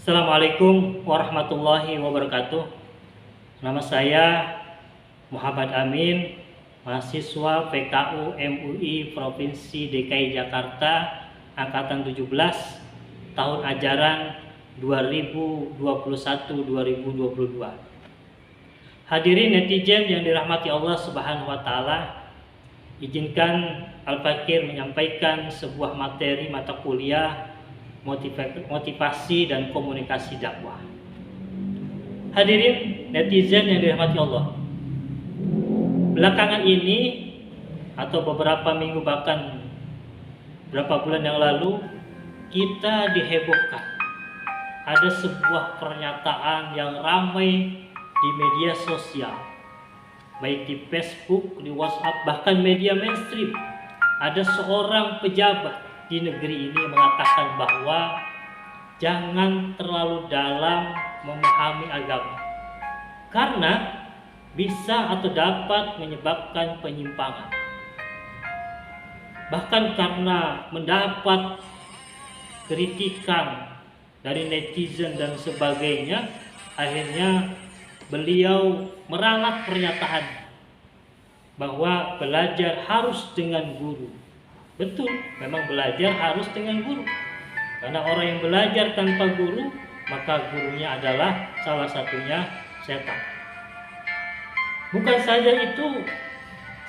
Assalamualaikum warahmatullahi wabarakatuh. Nama saya Muhammad Amin, mahasiswa PKU MUI Provinsi DKI Jakarta angkatan 17 tahun ajaran 2021-2022. Hadirin netizen yang dirahmati Allah Subhanahu wa taala, izinkan Al-Fakir menyampaikan sebuah materi mata kuliah motivasi dan komunikasi dakwah. Hadirin netizen yang dirahmati Allah, belakangan ini atau beberapa minggu bahkan beberapa bulan yang lalu kita dihebohkan. Ada sebuah pernyataan yang ramai di media sosial, baik di Facebook, di WhatsApp, bahkan media mainstream. Ada seorang pejabat di negeri ini mengatakan bahwa jangan terlalu dalam memahami agama karena bisa atau dapat menyebabkan penyimpangan. Bahkan karena mendapat kritikan dari netizen dan sebagainya, akhirnya beliau meralat pernyataan bahwa belajar harus dengan guru. Betul, memang belajar harus dengan guru. Karena orang yang belajar tanpa guru, maka gurunya adalah salah satunya setan. Bukan saja itu,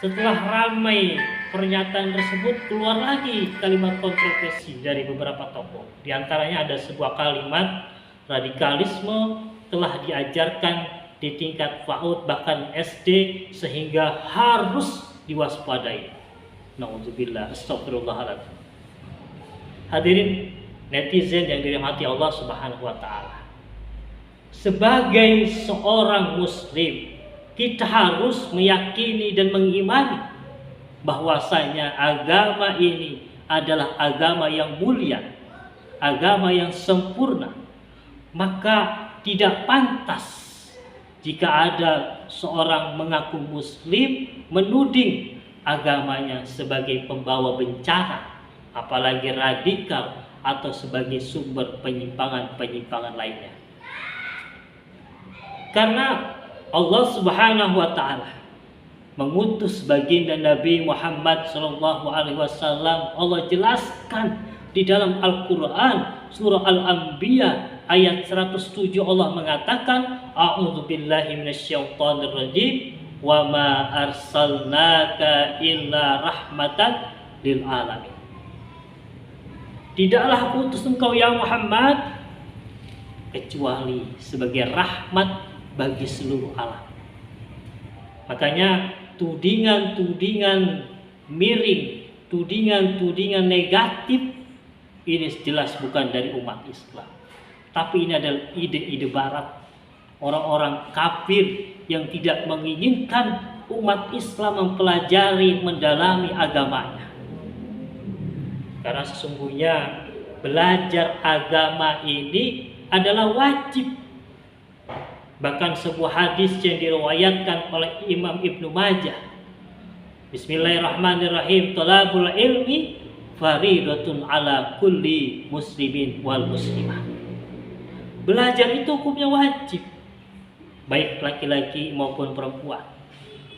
setelah ramai pernyataan tersebut, keluar lagi kalimat kontroversi dari beberapa tokoh. Di antaranya ada sebuah kalimat radikalisme telah diajarkan di tingkat PAUD bahkan SD sehingga harus diwaspadai. Nauzubillah, astagfirullahaladzim. Hadirin netizen yang dirahmati Allah Subhanahu wa taala. Sebagai seorang muslim, kita harus meyakini dan mengimani bahwasanya agama ini adalah agama yang mulia, agama yang sempurna. Maka tidak pantas jika ada seorang mengaku muslim menuding agamanya sebagai pembawa bencana, apalagi radikal atau sebagai sumber penyimpangan-penyimpangan lainnya. Karena Allah Subhanahu wa taala mengutus baginda Nabi Muhammad sallallahu alaihi wasallam. Allah jelaskan di dalam Al-Qur'an surah Al-Anbiya ayat 107, Allah mengatakan a'udzubillahi minasyaitonir rajim wa ma arsalnaka illa rahmatan lil alamin. Tidaklah aku utus engkau ya Muhammad kecuali sebagai rahmat bagi seluruh alam. Makanya tudingan-tudingan miring, tudingan-tudingan negatif ini jelas bukan dari umat Islam. Tapi ini adalah ide-ide barat, orang-orang kafir yang tidak menginginkan umat Islam mempelajari, mendalami agamanya. Karena sesungguhnya belajar agama ini adalah wajib. Bahkan sebuah hadis yang diriwayatkan oleh Imam Ibnu Majah, Bismillahirrahmanirrahim, talabul ilmi faridatun ala kulli muslimin wal muslimah. Belajar itu hukumnya wajib, baik laki-laki maupun perempuan.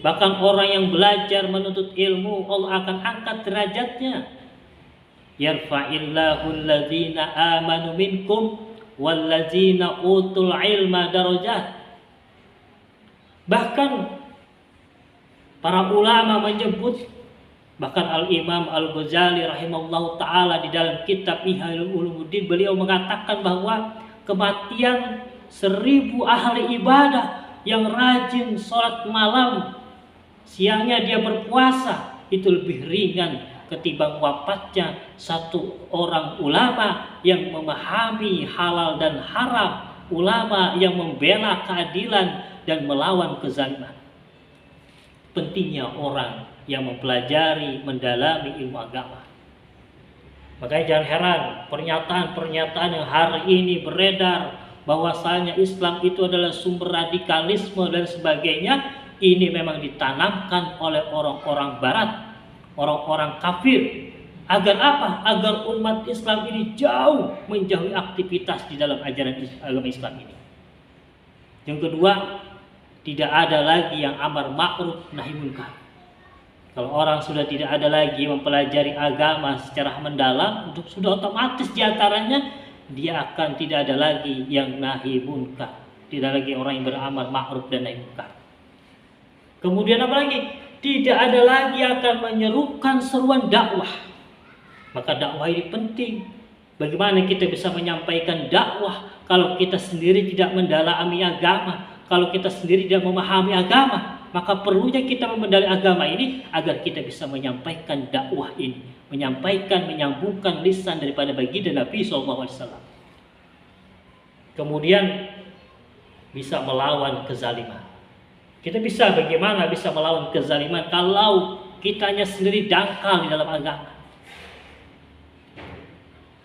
Bahkan orang yang belajar menuntut ilmu, Allah akan angkat derajatnya. Yarfa'illahu alladzina amanu minkum walladzina utul ilma darajat. Bahkan para ulama menyebut, bahkan Al-Imam Al-Ghazali rahimahullahu ta'ala di dalam kitab Ihyaul Ulumuddin, beliau mengatakan bahwa kematian 1000 ahli ibadah yang rajin sholat malam, siangnya dia berpuasa, itu lebih ringan ketimbang wafatnya satu orang ulama yang memahami halal dan haram, ulama yang membela keadilan dan melawan kezaliman. Pentingnya orang yang mempelajari, mendalami ilmu agama. Makanya jangan heran pernyataan-pernyataan yang hari ini beredar bahwasanya Islam itu adalah sumber radikalisme dan sebagainya, ini memang ditanamkan oleh orang-orang barat, orang-orang kafir Agar apa? Agar umat Islam ini jauh menjauhi aktivitas di dalam ajaran agama Islam ini. Yang kedua, tidak ada lagi yang amar ma'ruf nahi munkar. Kalau orang sudah tidak ada lagi mempelajari agama secara mendalam, untuk sudah otomatis diantaranya dia akan tidak ada lagi yang nahi munkar, tidak lagi orang yang beramar ma'ruf dan nahi munkar. Kemudian apa lagi? Tidak ada lagi akan menyerukan seruan dakwah. Maka dakwah ini penting. Bagaimana kita bisa menyampaikan dakwah kalau kita sendiri tidak mendalami agama, kalau kita sendiri tidak memahami agama? Maka perlunya kita memendalami agama ini agar kita bisa menyampaikan dakwah ini, menyampaikan, menyambungkan lisan daripada baginda Nabi SAW. Kemudian bisa melawan kezaliman. Kita bagaimana bisa melawan kezaliman kalau kitanya sendiri dangkal di dalam agama?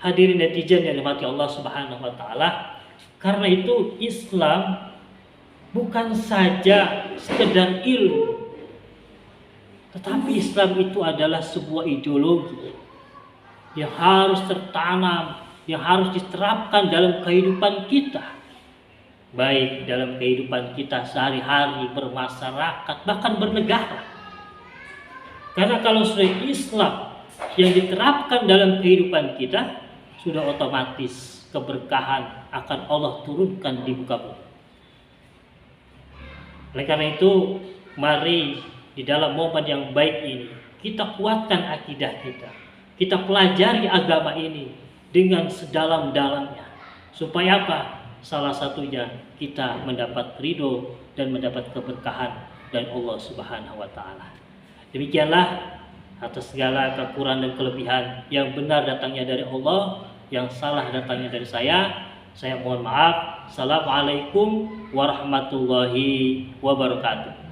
Hadirin netizen yang dirahmati Allah Subhanahu wa taala, karena itu Islam bukan saja sekedar ilmu, tetapi Islam itu adalah sebuah ideologi yang harus tertanam, yang harus diterapkan dalam kehidupan kita, baik dalam kehidupan kita sehari-hari, bermasyarakat, bahkan bernegara. Karena kalau sudah Islam yang diterapkan dalam kehidupan kita, sudah otomatis keberkahan akan Allah turunkan di muka bumi. Oleh karena itu, mari di dalam momen yang baik ini kita kuatkan akidah kita. Kita pelajari agama ini dengan sedalam-dalamnya. Supaya apa? Salah satunya kita mendapat ridho dan mendapat keberkahan dari Allah Subhanahu wa taala. Demikianlah, atas segala kekurangan dan kelebihan, yang benar datangnya dari Allah, yang salah datangnya dari saya mohon maaf. Assalamualaikum warahmatullahi wabarakatuh.